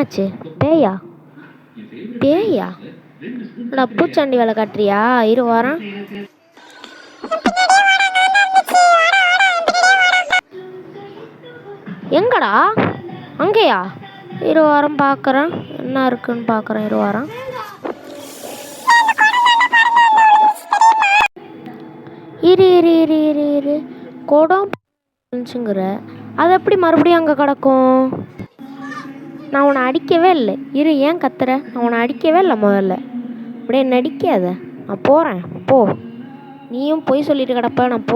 என்னாச்சு? பேயா? பேயா? அடா பூச்சாண்டி வேலை காட்டுறியா? இரு வாரம். எங்கடா? அங்கேயா? இரு வாரம் பார்க்குறேன், என்ன இருக்குன்னு பார்க்குறேன். இரு வாரம். இரு இரு இரு இரு இரு குடம் இருந்துச்சுங்கிற, அது எப்படி மறுபடியும் அங்கே கிடக்கும்? நான் உன்னை அடிக்கவே இல்லை. இரு, ஏன் கத்துற? நான் உன்னை அடிக்கவே இல்லை. முதல்ல அப்படியே நடிக்காத. நான் போகிறேன், போ. நீயும் பொய் சொல்லிட்டு கிடப்ப. நான் போ.